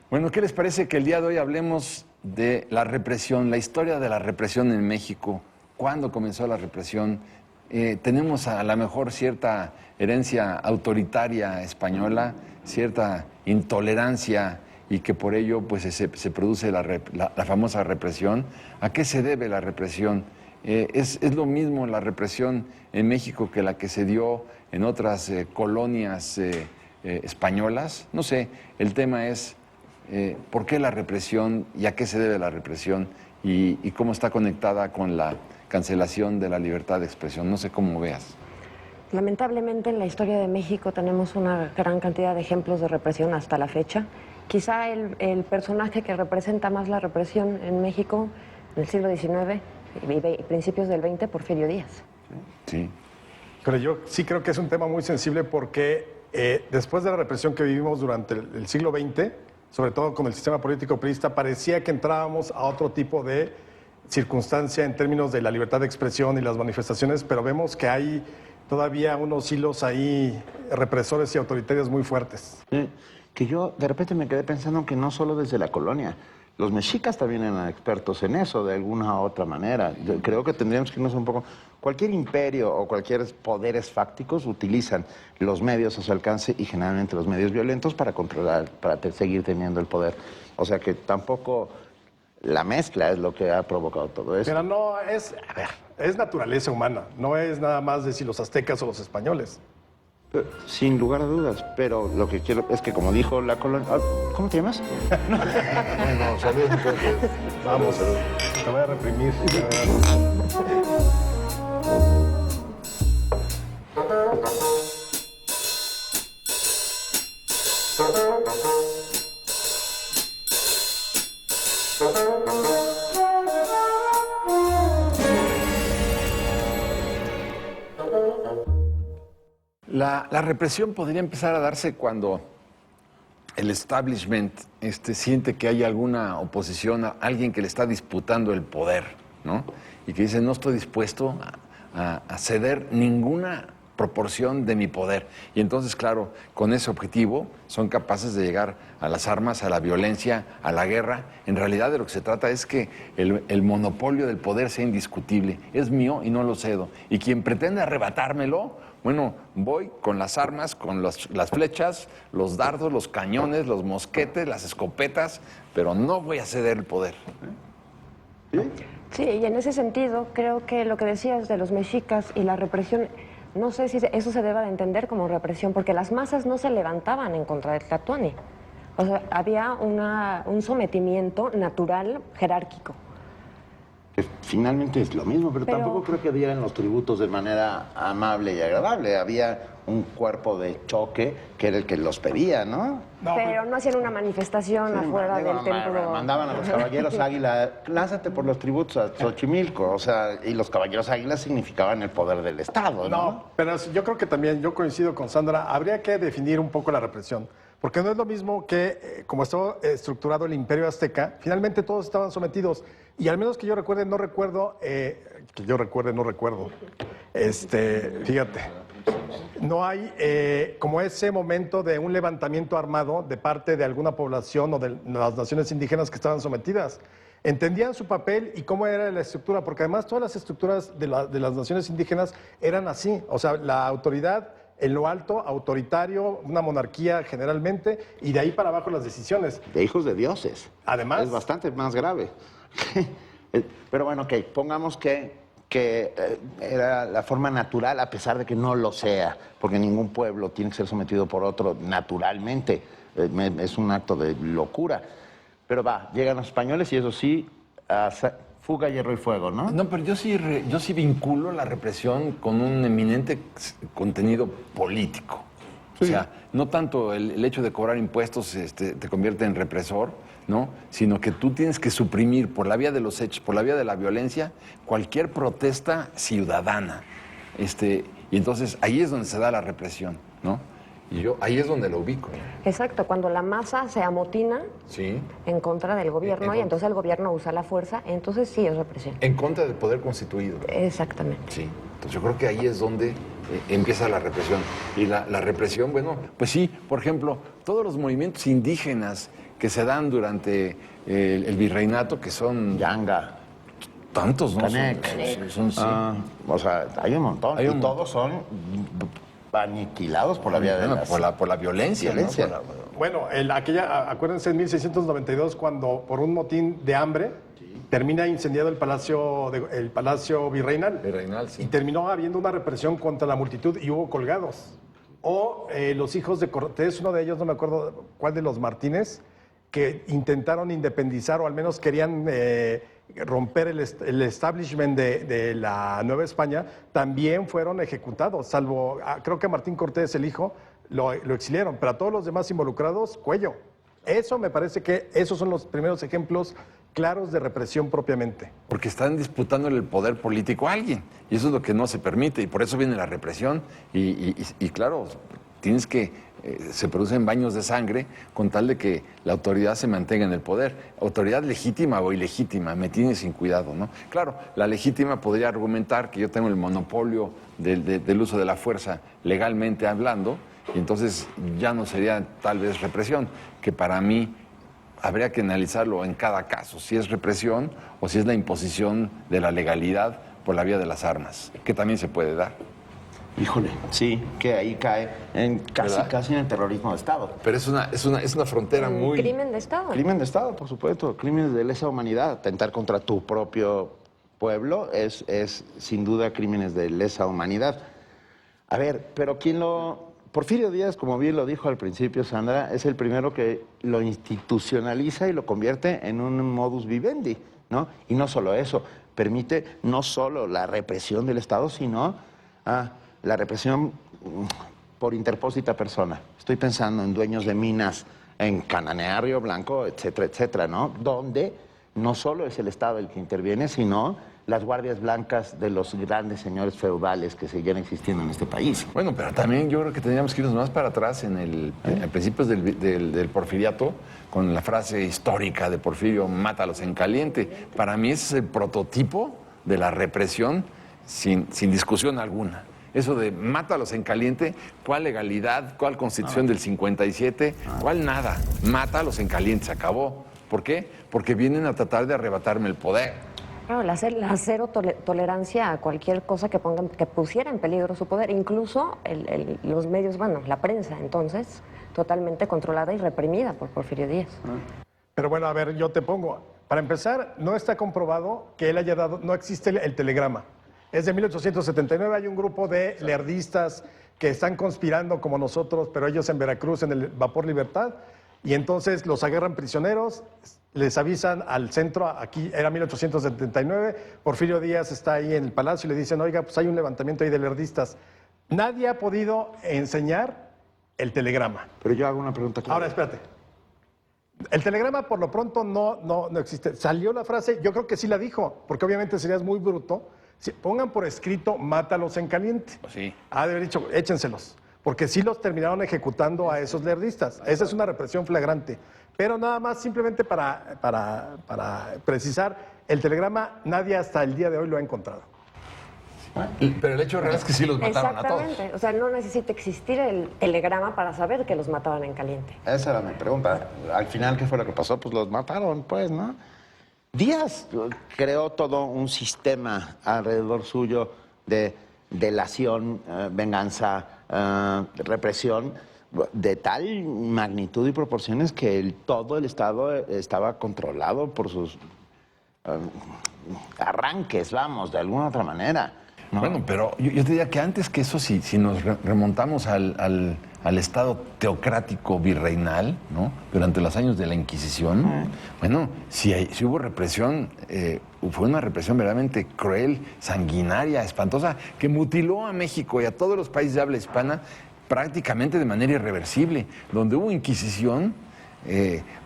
Bueno, ¿qué les parece que el día de hoy hablemos de la represión, la historia de la represión en México? ¿Cuándo comenzó la represión? Tenemos a lo mejor cierta herencia autoritaria española, cierta intolerancia y que por ello pues, se produce la famosa represión. ¿A qué se debe la represión? ¿Es lo mismo la represión en México que la que se dio en otras colonias españolas? No sé, el tema es por qué la represión y a qué se debe la represión y cómo está conectada con la cancelación de la libertad de expresión. No sé cómo veas. Lamentablemente en la historia de México tenemos una gran cantidad de ejemplos de represión hasta la fecha. Quizá el personaje que representa más la represión en México en el siglo XIX y principios del XX, Porfirio Díaz. Sí. Pero yo sí creo que es un tema muy sensible porque después de la represión que vivimos durante el siglo XX, sobre todo con el sistema político priista, parecía que entrábamos a otro tipo de circunstancia en términos de la libertad de expresión y las manifestaciones, pero vemos que hay todavía unos hilos ahí represores y autoritarios muy fuertes. Que yo de repente me quedé pensando que no solo desde la colonia, los mexicas también eran expertos en eso de alguna u otra manera. Yo creo que tendríamos que irnos un poco... Cualquier imperio o cualquier poderes fácticos utilizan los medios a su alcance y generalmente los medios violentos para controlar, para seguir teniendo el poder. O sea que tampoco la mezcla es lo que ha provocado todo esto. Pero no es, a ver, es naturaleza humana, no es nada más de si los aztecas o los españoles. Sin lugar a dudas, pero lo que quiero es que como dijo la colonia... ¿Cómo te llamas? Bueno, salud entonces. Vamos, salud. Te voy a reprimir. La represión podría empezar a darse cuando el establishment siente que hay alguna oposición, alguien que le está disputando el poder, ¿no? Y que dice, no estoy dispuesto a ceder ninguna proporción de mi poder. Y entonces, claro, con ese objetivo son capaces de llegar a las armas, a la violencia, a la guerra. En realidad de lo que se trata es que el monopolio del poder sea indiscutible. Es mío y no lo cedo. Y quien pretende arrebatármelo, bueno, voy con las armas, con las flechas, los dardos, los cañones, los mosquetes, las escopetas, pero no voy a ceder el poder. Sí, y en ese sentido creo que lo que decías de los mexicas y la represión, no sé si eso se deba de entender como represión, porque las masas no se levantaban en contra de Tlatuani. O sea, había un sometimiento natural, jerárquico. Finalmente es lo mismo, pero tampoco creo que dieran los tributos de manera amable y agradable. Había un cuerpo de choque que era el que los pedía, ¿no? Pero no hacían una manifestación afuera del templo. Mandaban a los caballeros águila, lánzate por los tributos a Xochimilco, o sea, y los caballeros águila significaban el poder del Estado, ¿no? No, pero yo creo que también, yo coincido con Sandra, habría que definir un poco la represión. Porque no es lo mismo que, como estaba estructurado el Imperio Azteca, finalmente todos estaban sometidos. Y al menos que yo recuerde, no recuerdo, fíjate, no hay como ese momento de un levantamiento armado de parte de alguna población o de las naciones indígenas que estaban sometidas. Entendían su papel y cómo era la estructura, porque además todas las estructuras de las naciones indígenas eran así. O sea, la autoridad en lo alto, autoritario, una monarquía generalmente, y de ahí para abajo las decisiones. De hijos de dioses. Además. Es bastante más grave. Pero bueno, ok, pongamos que era la forma natural, a pesar de que no lo sea, porque ningún pueblo tiene que ser sometido por otro naturalmente. Es un acto de locura. Pero llegan los españoles y eso sí, fuga, hierro y fuego, ¿no? No, pero yo sí vinculo la represión con un eminente contenido político. Sí. O sea, no tanto el hecho de cobrar impuestos te convierte en represor, ¿no? Sino que tú tienes que suprimir por la vía de los hechos, por la vía de la violencia, cualquier protesta ciudadana. Y entonces ahí es donde se da la represión, ¿no? Y yo ahí es donde lo ubico. Exacto, cuando la masa se amotina en contra del gobierno y entonces el gobierno usa la fuerza, entonces sí es represión. En contra del poder constituido. Exactamente. Sí, entonces yo creo que ahí es donde empieza la represión. Y la represión, bueno, pues sí, por ejemplo, todos los movimientos indígenas que se dan durante el virreinato, que son Yanga, tantos, ¿no? Canex. Sí. O sea, hay un montón. Hay un y todos son aniquilados por la vía de Bueno, las... por la violencia. Violencia. ¿no? Bueno, acuérdense en 1692 cuando por un motín de hambre termina incendiado el palacio virreinal. Virreinal, sí. Y terminó habiendo una represión contra la multitud y hubo colgados. O los hijos de Cortés, uno de ellos, no me acuerdo cuál de los Martínez, que intentaron independizar o al menos querían romper el establishment de la Nueva España, también fueron ejecutados, salvo, creo que Martín Cortés, el hijo, lo exiliaron, pero a todos los demás involucrados, cuello. Eso me parece que esos son los primeros ejemplos claros de represión propiamente. Porque están disputándole el poder político a alguien. Y eso es lo que no se permite. Y por eso viene la represión. Y claro, tienes que... se producen baños de sangre con tal de que la autoridad se mantenga en el poder. Autoridad legítima o ilegítima, me tiene sin cuidado, ¿no? Claro, la legítima podría argumentar que yo tengo el monopolio del uso de la fuerza legalmente hablando, y entonces ya no sería tal vez represión, que para mí habría que analizarlo en cada caso, si es represión o si es la imposición de la legalidad por la vía de las armas, que también se puede dar. Híjole, sí, que ahí cae casi en el terrorismo de Estado. Pero es una frontera muy... Crimen de Estado. Crimen de Estado, por supuesto, crímenes de lesa humanidad. Atentar contra tu propio pueblo es sin duda crímenes de lesa humanidad. A ver, pero ¿quién lo...? Porfirio Díaz, como bien lo dijo al principio Sandra, es el primero que lo institucionaliza y lo convierte en un modus vivendi, ¿no? Y no solo eso, permite no solo la represión del Estado, sino la represión por interpósita persona. Estoy pensando en dueños de minas en Cananea, Río Blanco, etcétera, etcétera, ¿no? Donde no solo es el Estado el que interviene, sino las guardias blancas de los grandes señores feudales que seguían existiendo en este país. Bueno, pero también yo creo que tendríamos que irnos más para atrás en principios del porfiriato, con la frase histórica de Porfirio, mátalos en caliente. Para mí ese es el prototipo de la represión sin discusión alguna. Eso de mátalos en caliente, ¿cuál legalidad? ¿Cuál constitución del 57? ¿Cuál nada? Mátalos en caliente, se acabó. ¿Por qué? Porque vienen a tratar de arrebatarme el poder. Claro, la cero tolerancia a cualquier cosa que pusiera en peligro su poder, incluso los medios, bueno, la prensa, entonces, totalmente controlada y reprimida por Porfirio Díaz. Pero bueno, a ver, yo te pongo, para empezar, no está comprobado que él haya dado, no existe el telegrama. Es de 1879, hay un grupo de lerdistas que están conspirando como nosotros, pero ellos en Veracruz, en el Vapor Libertad, y entonces los agarran prisioneros, les avisan al centro, aquí era 1879, Porfirio Díaz está ahí en el palacio y le dicen, oiga, pues hay un levantamiento ahí de lerdistas. Nadie ha podido enseñar el telegrama. Pero yo hago una pregunta clara. Ahora, espérate. El telegrama por lo pronto no existe. Salió la frase, yo creo que sí la dijo, porque obviamente serías muy bruto. Si pongan por escrito, mátalos en caliente. Sí. Ha de haber dicho, échenselos. Porque sí los terminaron ejecutando a esos lerdistas. Esa es una represión flagrante. Pero nada más, simplemente para precisar, el telegrama nadie hasta el día de hoy lo ha encontrado. Pero el hecho real es que sí los mataron a todos. Exactamente. O sea, no necesita existir el telegrama para saber que los mataban en caliente. Esa era mi pregunta. Al final, ¿qué fue lo que pasó? Pues los mataron, pues, ¿no? Díaz creó todo un sistema alrededor suyo de delación, venganza, represión, de tal magnitud y proporciones que todo el Estado estaba controlado por sus arranques, vamos, de alguna otra manera, ¿no? Bueno, pero yo te diría que antes que eso, si nos remontamos al Estado teocrático virreinal, ¿no? Durante los años de la Inquisición, bueno, si hubo represión, fue una represión verdaderamente cruel, sanguinaria, espantosa, que mutiló a México y a todos los países de habla hispana prácticamente de manera irreversible. Donde hubo Inquisición,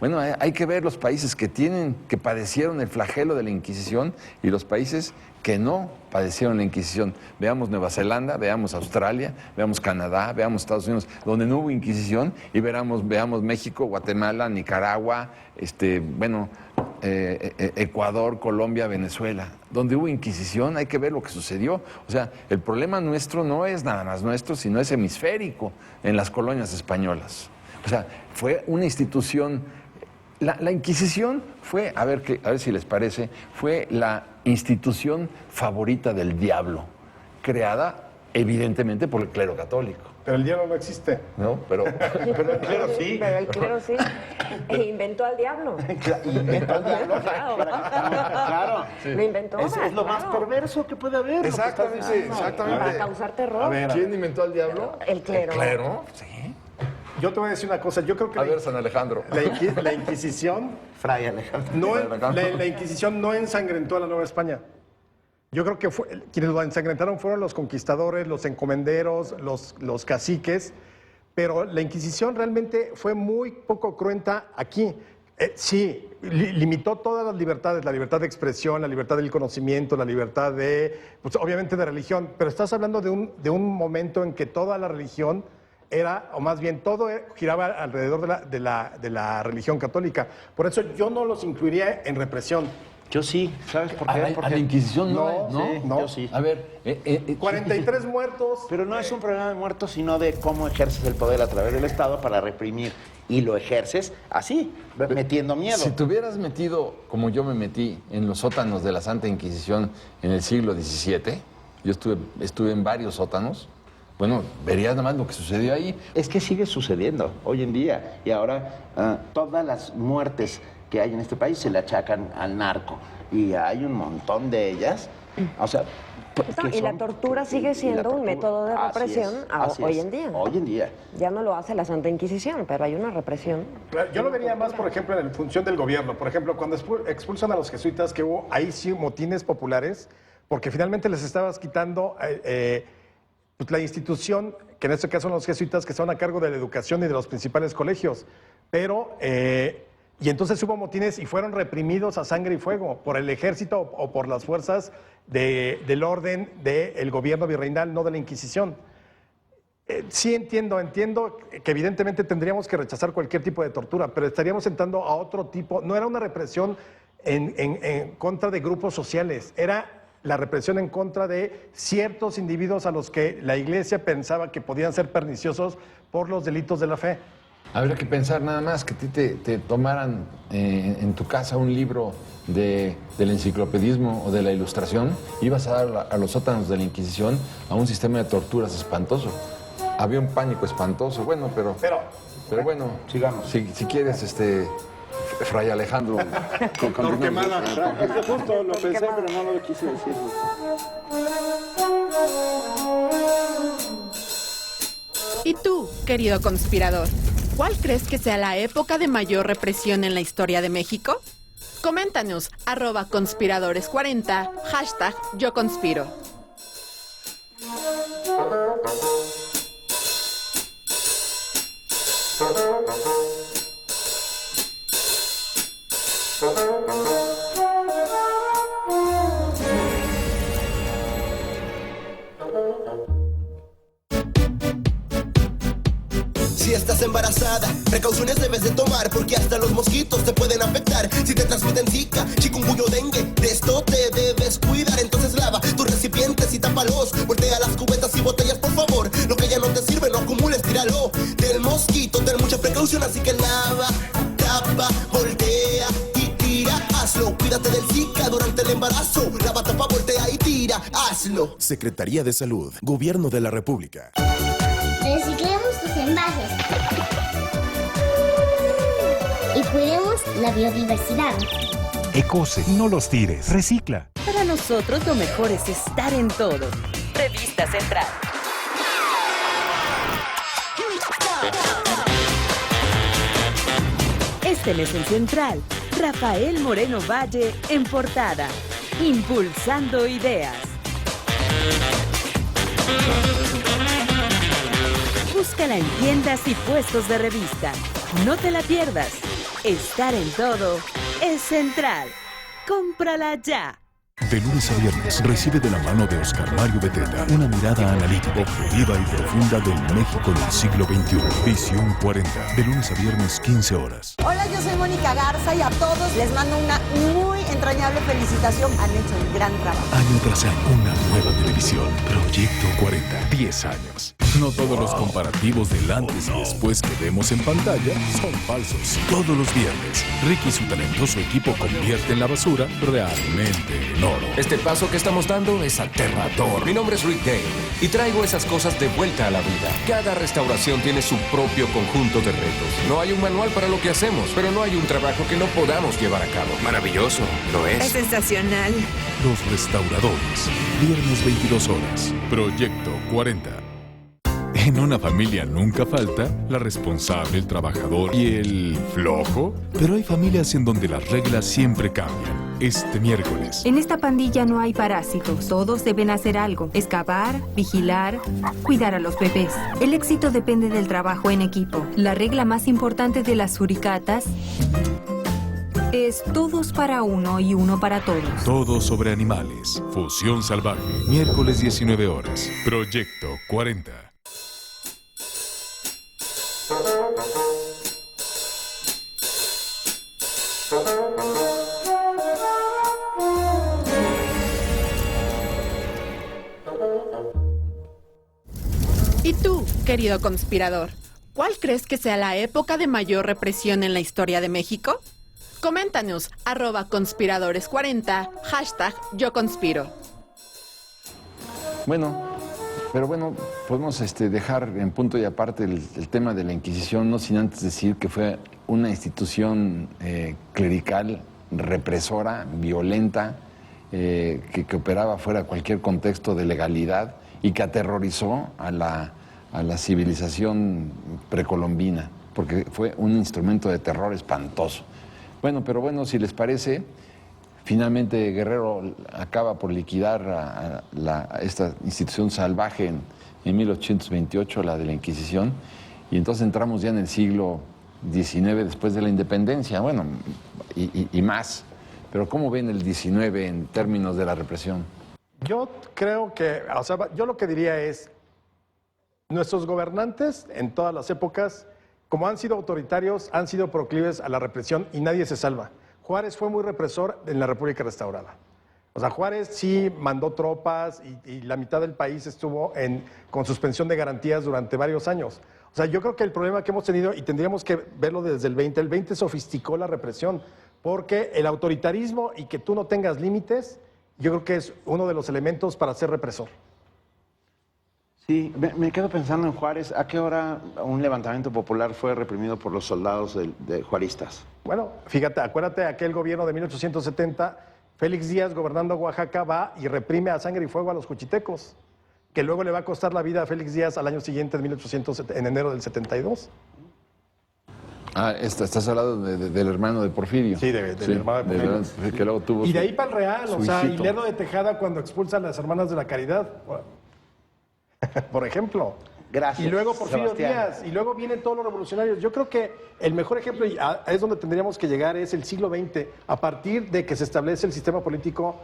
bueno, hay que ver los países que padecieron el flagelo de la Inquisición y los países que no padecieron la Inquisición. Veamos Nueva Zelanda, veamos Australia, veamos Canadá, veamos Estados Unidos, donde no hubo Inquisición, y veamos México, Guatemala, Nicaragua, Ecuador, Colombia, Venezuela. Donde hubo Inquisición, hay que ver lo que sucedió. O sea, el problema nuestro no es nada más nuestro, sino es hemisférico en las colonias españolas. O sea, fue una institución La Inquisición fue, a ver si les parece, fue la institución favorita del diablo, creada evidentemente por el clero católico. Pero el diablo no existe. ¿No? Pero el clero sí. Pero el clero sí. E inventó al diablo. Inventó al diablo. Claro. Lo inventó. Es lo más perverso que puede haber. Exactamente. Para causar terror. A ver, ¿Quién inventó al diablo? El clero. ¿El clero? Sí. yo te voy a decir una cosa. Yo creo que A ver, San Alejandro. la Inquisición Fray Alejandro. la Inquisición no ensangrentó a la Nueva España. Yo creo que quienes lo ensangrentaron fueron los conquistadores, los encomenderos, los caciques, pero la Inquisición realmente fue muy poco cruenta aquí. Sí, limitó todas las libertades, la libertad de expresión, la libertad del conocimiento, la libertad pues, obviamente de religión, pero estás hablando de un momento en que toda la religión era, o más bien todo giraba alrededor de la religión católica. Por eso yo no los incluiría en represión. Yo sí, ¿sabes por qué? A la Inquisición No, yo sí. A ver, 43 muertos. Pero no es un problema de muertos, sino de cómo ejerces el poder a través del Estado para reprimir. Y lo ejerces así, metiendo miedo. si te hubieras metido, como yo me metí, en los sótanos de la Santa Inquisición en el siglo XVII, yo estuve en varios sótanos, bueno, verías nada más lo que sucedió ahí. Es que sigue sucediendo hoy en día. Y ahora todas las muertes que hay en este país se le achacan al narco. Y hay un montón de ellas. O sea, y la tortura sigue siendo un método de represión hoy en día. Hoy en día. Ya no lo hace la Santa Inquisición, pero hay una represión. Yo lo vería más, por ejemplo, en función del gobierno. Por ejemplo, cuando expulsan a los jesuitas, que hubo ahí sí motines populares, porque finalmente les estabas quitando pues, la institución, que en este caso son los jesuitas, que están a cargo de la educación y de los principales colegios. Pero, y entonces hubo motines y fueron reprimidos a sangre y fuego por el ejército o por las fuerzas del orden del gobierno virreinal, no de la Inquisición. Sí entiendo que evidentemente tendríamos que rechazar cualquier tipo de tortura, pero estaríamos entrando a otro tipo. No era una represión en contra de grupos sociales, era la represión en contra de ciertos individuos a los que la Iglesia pensaba que podían ser perniciosos por los delitos de la fe. Habría que pensar nada más que a ti te tomaran en tu casa un libro del enciclopedismo o de la ilustración, ibas a dar a los sótanos de la Inquisición a un sistema de torturas espantoso. Había un pánico espantoso, bueno, pero bueno, sigamos. Si quieres, Fray Alejandro. Torquemada. Es que justo lo pensé, pero no lo quise decir. ¿Y tú, querido conspirador? ¿Cuál crees que sea la época de mayor represión en la historia de México? Coméntanos, @conspiradores40, #YoConspiro. Si estás embarazada, precauciones debes de tomar, porque hasta los mosquitos te pueden afectar. Si te transmiten Zika, chikungunya o dengue, de esto te debes cuidar. Entonces lava tus recipientes y tápalos. Voltea las cubetas y botellas, por favor. Lo que ya no te sirve, no acumules, tíralo. Del mosquito, ten mucha precaución, así que lava, tapa, voltea y tira. Hazlo, cuídate del Zika durante el embarazo. Lava, tapa, voltea y tira. Hazlo. Secretaría de Salud, Gobierno de la República. Reciclemos tus envases y cuidemos la biodiversidad. Ecose, no los tires, recicla. Para nosotros lo mejor es estar en todo. Revista Central. Este mes en Central, Rafael Moreno Valle en portada, impulsando ideas. Búscala en tiendas y puestos de revista. No te la pierdas. Estar en todo es Central. ¡Cómprala ya! De lunes a viernes, recibe de la mano de Oscar Mario Beteta una mirada analítica, objetiva y profunda del México del siglo XXI. Visión 40, de lunes a viernes, 15 horas. Hola, yo soy Mónica Garza y a todos les mando una muy entrañable felicitación. Han hecho un gran trabajo. Año tras año, una nueva televisión. Proyecto 40, 10 años. No todos los comparativos del antes y después que vemos en pantalla son falsos. Todos los viernes, Ricky y su talentoso equipo convierten la basura realmente en oro. Este paso que estamos dando es aterrador. Mi nombre es Rick Dale y traigo esas cosas de vuelta a la vida. Cada restauración tiene su propio conjunto de retos. No hay un manual para lo que hacemos, pero no hay un trabajo que no podamos llevar a cabo. Maravilloso, lo es. Es sensacional. Los Restauradores, viernes 22 horas. Proyecto 40. En una familia nunca falta la responsable, el trabajador y el flojo. Pero hay familias en donde las reglas siempre cambian. Este miércoles. En esta pandilla no hay parásitos. Todos deben hacer algo. Excavar, vigilar, cuidar a los bebés. El éxito depende del trabajo en equipo. La regla más importante de las suricatas es todos para uno y uno para todos. Todo sobre animales. Fusión salvaje. Miércoles 19 horas. Proyecto 40. ¿Y tú, querido conspirador? ¿Cuál crees que sea la época de mayor represión en la historia de México? Coméntanos, @conspiradores40, #yo conspiro. Bueno, pero bueno, podemos dejar en punto y aparte el tema de la Inquisición, no sin antes decir que fue una institución clerical, represora, violenta, que operaba fuera de cualquier contexto de legalidad y que aterrorizó a la civilización precolombina, porque fue un instrumento de terror espantoso. Bueno, pero bueno, si les parece, finalmente Guerrero acaba por liquidar a esta institución salvaje en 1828, la de la Inquisición, y entonces entramos ya en el siglo XIX después de la independencia, bueno, y más. Pero ¿cómo ven el XIX en términos de la represión? Yo creo que, o sea, yo lo que diría es, nuestros gobernantes en todas las épocas, como han sido autoritarios, han sido proclives a la represión y nadie se salva. Juárez fue muy represor en la República Restaurada. O sea, Juárez sí mandó tropas y la mitad del país estuvo con suspensión de garantías durante varios años. O sea, yo creo que el problema que hemos tenido, y tendríamos que verlo desde el 20 sofisticó la represión, porque el autoritarismo y que tú no tengas límites, yo creo que es uno de los elementos para ser represor. Sí, me quedo pensando en Juárez. ¿A qué hora un levantamiento popular fue reprimido por los soldados de juaristas? Bueno, fíjate, acuérdate de aquel gobierno de 1870, Félix Díaz, gobernando Oaxaca, va y reprime a sangre y fuego a los juchitecos, que luego le va a costar la vida a Félix Díaz al año siguiente, en enero del 72. Ah, estás hablando del hermano de Porfirio. Sí, del hermano de Porfirio. Que luego tuvo y de ahí para el Real, o sea, hijito. y Lerdo de Tejada cuando expulsa a las hermanas de la Caridad, por ejemplo. Gracias. Y luego Porfirio Sebastián. Díaz, y luego vienen todos los revolucionarios. Yo creo que el mejor ejemplo, y es donde tendríamos que llegar, es el siglo XX, a partir de que se establece el sistema político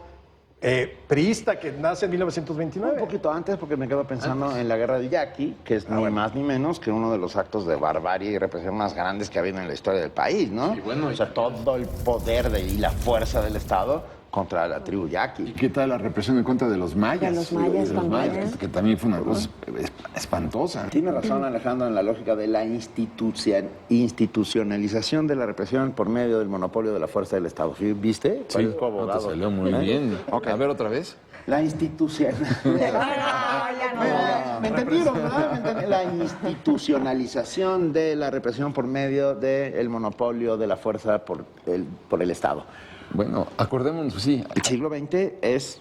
priista que nace en 1929. Un poquito antes, porque me quedo pensando en la guerra del Yaqui, que es ni más ni menos que uno de los actos de barbarie y represión más grandes que ha habido en la historia del país, ¿no? Sí, bueno, o sea, todo el poder y la fuerza del Estado contra la tribu Yaqui. ¿Y qué tal la represión en contra de los mayas? De los mayas también. Que también fue una cosa espantosa. Tiene razón Alejandro en la lógica de la institucionalización de la represión por medio del monopolio de la fuerza del Estado. ¿Viste? Sí, Parezco abogado. te salió muy bien. Okay. A ver, otra vez. La ¿Me entendieron, verdad? La institucionalización de la represión por medio del monopolio de la fuerza por el Estado. Bueno, acordémonos, sí. El siglo XX es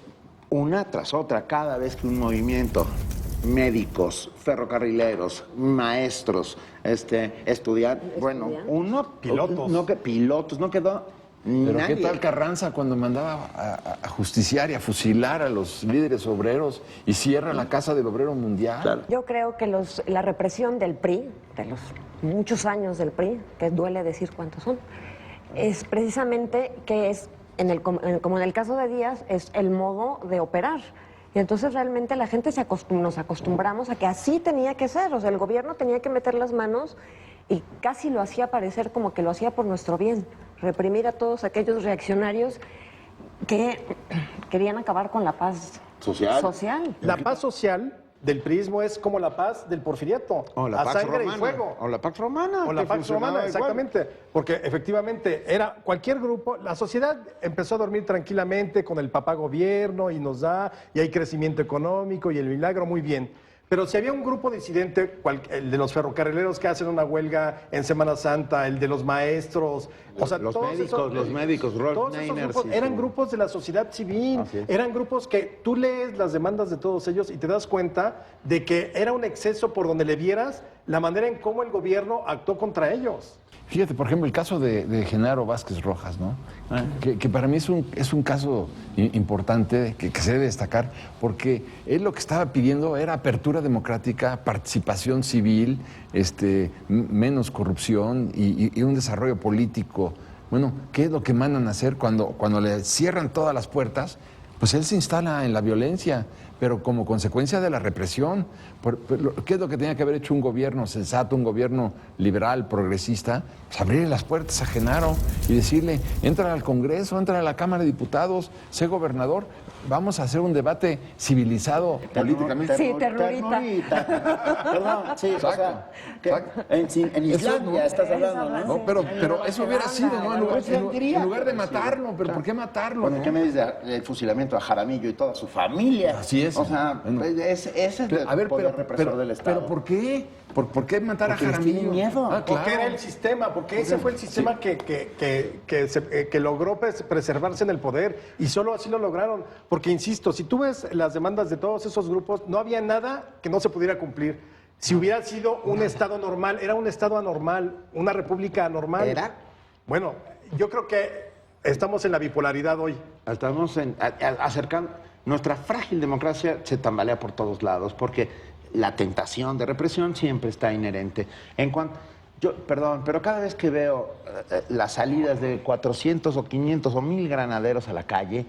una tras otra. Cada vez que un movimiento, médicos, ferrocarrileros, maestros, estudiantes, bueno, pilotos, no quedó Pero nadie. ¿qué tal Carranza cuando mandaba a justiciar y a fusilar a los líderes obreros y cierra la Casa del Obrero Mundial? Claro. Yo creo que la represión del PRI, de los muchos años del PRI, que duele decir cuántos son, es precisamente que es como en el caso de Díaz, es el modo de operar. Y entonces realmente la gente nos acostumbramos a que así tenía que ser. O sea, el gobierno tenía que meter las manos y casi lo hacía parecer como que lo hacía por nuestro bien. Reprimir a todos aquellos reaccionarios que querían acabar con la paz social. La paz social del priismo es como la paz del porfiriato, o la a Pax sangre Romana, y fuego. o la Pax Romana. O la que Pax funcionaba Romana, igual. exactamente. Porque efectivamente era cualquier grupo, la sociedad empezó a dormir tranquilamente con el papá gobierno y nos da, y hay crecimiento económico y el milagro, muy bien. Pero si había un grupo disidente, el de los ferrocarrileros que hacen una huelga en Semana Santa, el de los maestros, o sea, los todos médicos, todos esos grupos eran grupos de la sociedad civil, eran grupos que tú lees las demandas de todos ellos y te das cuenta de que era un exceso por donde le vieras la manera en cómo el gobierno actuó contra ellos. Fíjate, por ejemplo, el caso de Genaro Vázquez Rojas, ¿no? Que para mí es un caso importante que se debe destacar, porque él lo que estaba pidiendo era apertura democrática, participación civil, menos corrupción y un desarrollo político. Bueno, ¿qué es lo que mandan a hacer cuando le cierran todas las puertas? Pues él se instala en la violencia, pero como consecuencia de la represión. ¿Qué es lo que tenía que haber hecho un gobierno sensato, un gobierno liberal, progresista? Pues abrirle las puertas a Genaro y decirle, entra al Congreso, entra a la Cámara de Diputados, sé gobernador, vamos a hacer un debate civilizado políticamente. Sí, terrorista. Perdón, sí, Exacto, en Islandia estás hablando, ¿no? No, pero eso hubiera sido, ¿no? En lugar de matarlo, ¿pero por qué matarlo? Bueno, ¿no? ¿qué me dices del fusilamiento a Jaramillo y toda su familia? Así es. O sea, Bueno. ese es el poder represor del Estado. ¿Pero por qué? ¿Por qué matar Porque a les Jaramillo? tienen miedo. Porque era el sistema, porque ese fue el sistema que logró preservarse en el poder y solo así lo lograron. Porque, insisto, si tú ves las demandas de todos esos grupos, no había nada que no se pudiera cumplir. Si hubiera sido un Estado normal, era un Estado anormal, una república anormal. ¿Era? Bueno, yo creo que estamos en la bipolaridad hoy. Estamos acercando. Nuestra frágil democracia se tambalea por todos lados, porque la tentación de represión siempre está inherente. Perdón, pero cada vez que veo las salidas de 400 o 500 o 1000 granaderos a la calle,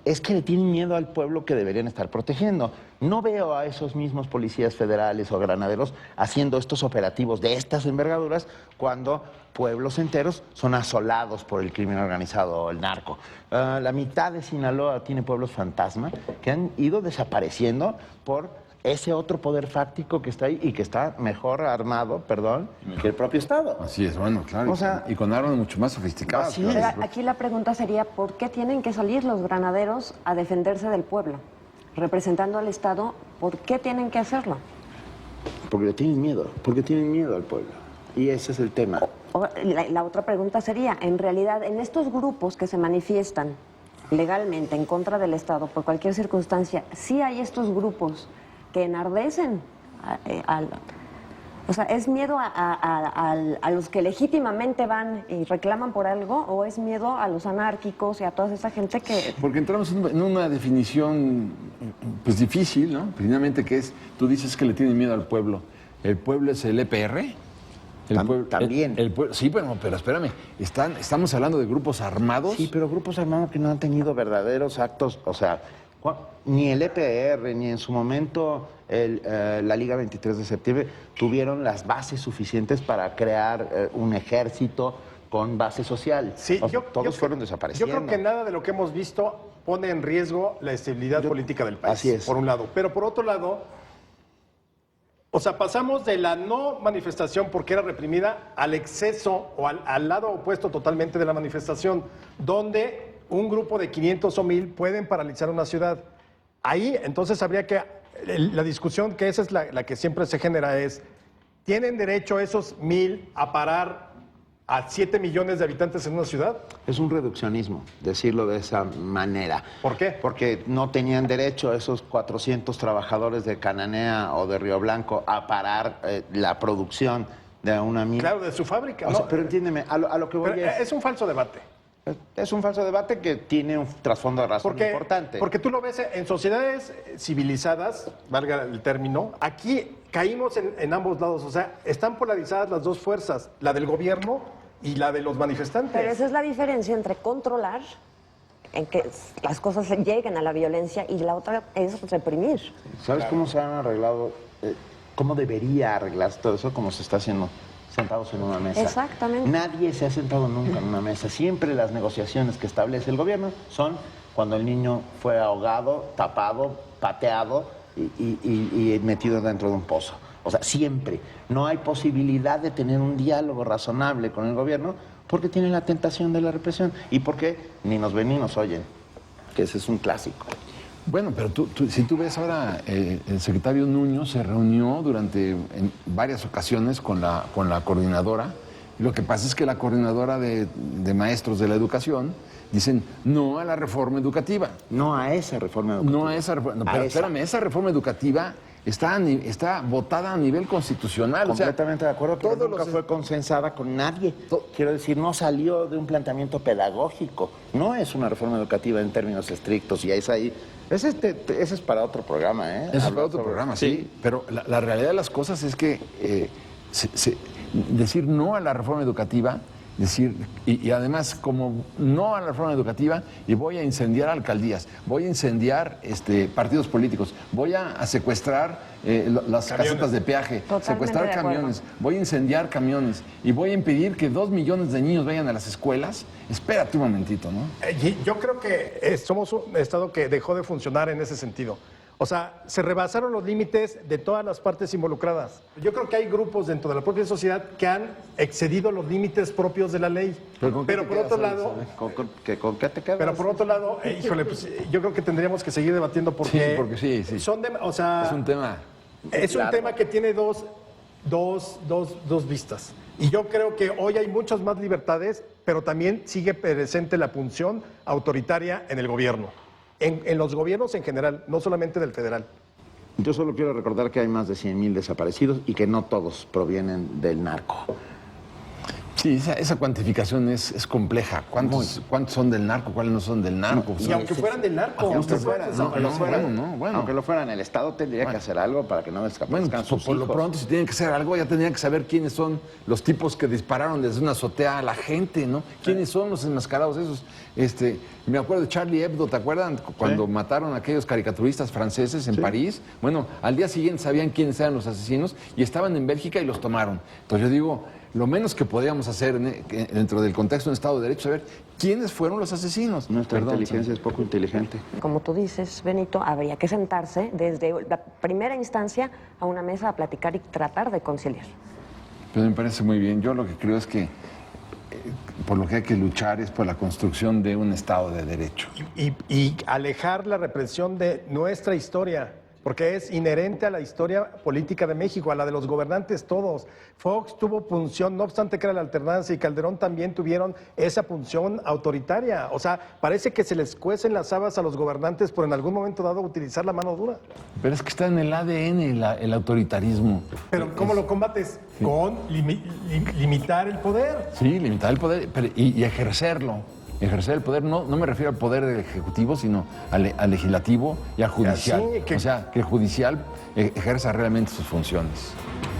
es que le tienen miedo al pueblo que deberían estar protegiendo. No veo a esos mismos policías federales o granaderos haciendo estos operativos de estas envergaduras cuando pueblos enteros son asolados por el crimen organizado o el narco. La mitad de Sinaloa tiene pueblos fantasma que han ido desapareciendo por ese otro poder fáctico que está ahí y que está mejor armado, que el propio Estado. Así es, bueno, claro. O sea, y con armas mucho más sofisticadas. así claro. Pero aquí la pregunta sería, ¿por qué tienen que salir los granaderos a defenderse del pueblo? Representando al Estado, ¿por qué tienen que hacerlo? Porque le tienen miedo, al pueblo. Y ese es el tema. La otra pregunta sería, en realidad, en estos grupos que se manifiestan legalmente en contra del Estado por cualquier circunstancia, ¿sí hay estos grupos que enardecen o sea, ¿es miedo a los que legítimamente van y reclaman por algo o es miedo a los anárquicos y a toda esa gente que... Porque entramos en una definición pues difícil, ¿no? Finalmente, que es, tú dices que le tienen miedo al pueblo. ¿El pueblo es el EPR? También. Sí, pero espérame, estamos hablando de grupos armados. Sí, pero grupos armados que no han tenido verdaderos actos, o sea, ni el EPR, ni en su momento la Liga 23 de septiembre tuvieron las bases suficientes para crear un ejército con base social. Sí, todos fueron desapareciendo. Yo creo que nada de lo que hemos visto pone en riesgo la estabilidad política del país. Así es. Por un lado. Pero por otro lado, o sea, pasamos de la no manifestación porque era reprimida al exceso o al lado opuesto totalmente de la manifestación, donde un grupo de 500 o 1000 pueden paralizar una ciudad. Ahí, entonces, habría que... La discusión, que esa es la que siempre se genera, es, ¿tienen derecho esos 1000 a parar a 7 millones de habitantes en una ciudad? Es un reduccionismo, decirlo de esa manera. ¿Por qué? Porque no tenían derecho esos 400 trabajadores de Cananea o de Río Blanco a parar la producción de una mina. Claro, de su fábrica. O sea, pero entiéndeme, a lo que voy es un falso debate. Es un falso debate que tiene un trasfondo de razón importante. Porque tú lo ves en sociedades civilizadas, valga el término, aquí caímos en ambos lados. O sea, están polarizadas las dos fuerzas, la del gobierno y la de los manifestantes. Pero esa es la diferencia entre controlar en que las cosas lleguen a la violencia y la otra es reprimir. ¿Sabes cómo se han arreglado, cómo debería arreglarse todo eso, como se está haciendo? Sentados en una mesa. Exactamente. Nadie se ha sentado nunca en una mesa. Siempre las negociaciones que establece el gobierno son cuando el niño fue ahogado, tapado, pateado y metido dentro de un pozo. O sea, siempre. No hay posibilidad de tener un diálogo razonable con el gobierno porque tiene la tentación de la represión y porque ni nos ven ni nos oyen, que ese es un clásico. Bueno, pero si tú ves ahora, el secretario Nuño se reunió en varias ocasiones con la coordinadora. Lo que pasa es que la coordinadora de maestros de la educación dicen no a la reforma educativa. No a esa reforma educativa. No a esa reforma. No, pero espérame, esa reforma educativa está votada a nivel constitucional. Completamente de acuerdo, pero nunca fue consensada con nadie. Quiero decir, no salió de un planteamiento pedagógico. No es una reforma educativa en términos estrictos y es ahí. Ese es para otro programa, ¿eh? Ese es para otro programa, sí. Pero la realidad de las cosas es que decir no a la reforma educativa, y además como no a la reforma educativa, y voy a incendiar alcaldías, voy a incendiar partidos políticos, voy a secuestrar las casetas de peaje, Totalmente secuestrar de acuerdo. camiones, voy a incendiar camiones y voy a impedir que 2 millones de niños vayan a las escuelas. Espérate un momentito, ¿no? Yo creo que somos un estado que dejó de funcionar en ese sentido. O sea, se rebasaron los límites de todas las partes involucradas. Yo creo que hay grupos dentro de la propia sociedad que han excedido los límites propios de la ley. Pero por otro lado... ¿Con qué te quedas? Pero por otro lado, híjole, pues, yo creo que tendríamos que seguir debatiendo porque... Sí, porque sí. O sea, es un tema... Es un tema que tiene dos vistas. Y yo creo que hoy hay muchas más libertades, pero también sigue presente la función autoritaria en el gobierno. En los gobiernos en general, no solamente del federal. Yo solo quiero recordar que hay más de 100,000 desaparecidos y que no todos provienen del narco. Sí, esa cuantificación es compleja. ¿Cuántos son del narco? ¿Cuáles no son del narco? Y aunque fueran del narco, aunque lo fueran, el Estado tendría que hacer algo para que no desaparezcan sus por lo hijos. pronto, si tienen que hacer algo, ya tendrían que saber quiénes son los tipos que dispararon desde una azotea a la gente, ¿no? ¿Quiénes son los enmascarados esos? Me acuerdo de Charlie Hebdo, ¿te acuerdan? Cuando mataron a aquellos caricaturistas franceses en París. Bueno, al día siguiente sabían quiénes eran los asesinos y estaban en Bélgica y los tomaron. Entonces yo digo, lo menos que podríamos hacer dentro del contexto de un Estado de Derecho es saber quiénes fueron los asesinos. Nuestra inteligencia es poco inteligente. Como tú dices, Benito, habría que sentarse desde la primera instancia a una mesa a platicar y tratar de conciliar. Pero me parece muy bien. Yo lo que creo es que por lo que hay que luchar es por la construcción de un Estado de Derecho. Y alejar la represión de nuestra historia, porque es inherente a la historia política de México, a la de los gobernantes todos. Fox tuvo punción, no obstante que era la alternancia, y Calderón también tuvieron esa punción autoritaria. O sea, parece que se les cuecen las habas a los gobernantes por en algún momento dado utilizar la mano dura. Pero es que está en el ADN el autoritarismo. Pero ¿cómo lo combates? Sí. Con limitar el poder. Sí, limitar el poder y ejercerlo. Ejercer el poder, no me refiero al poder del Ejecutivo, sino al Legislativo y al Judicial. O sea, que el Judicial ejerza realmente sus funciones.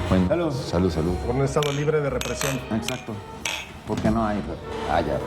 Bueno, salud. Por un Estado libre de represión. Exacto. Porque no haya represión.